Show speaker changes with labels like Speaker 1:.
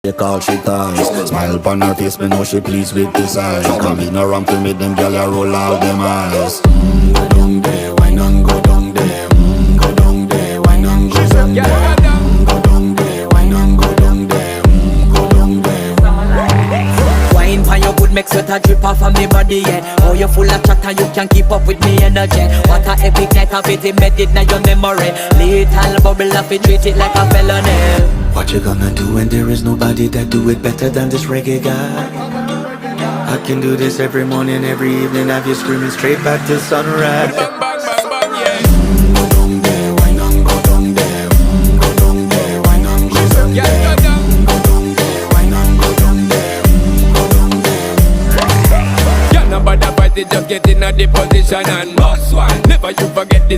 Speaker 1: They call she ties. Smile upon her face, me know she pleased with this eyes. Come in around to meet them, girl, you roll out them eyes. Go down there, why not go down there? Go down there, why not go down there? Go down there, why not go down there? Go down there.
Speaker 2: Wine pan your good, make sweat a drip off of me body, yeah. Oh, you full of chatter, you can keep up with me energy. What a epic night of it, embedded in your memory. Little bubble of it, treat it like a felony.
Speaker 1: What you gonna do when there is nobody that do it better than this reggae guy? I can do this every morning, every evening, have you screaming straight back to sunrise.
Speaker 3: Bang, bang, bang, bang, yeah.
Speaker 1: Go down there, why not go down there? Go down there, why not go down there?
Speaker 3: Yeah, go down.
Speaker 1: Go down there, why not go down there? Go down there.
Speaker 3: Yeah, nobody fight it, just get in a the position and boss one. Never you forget this.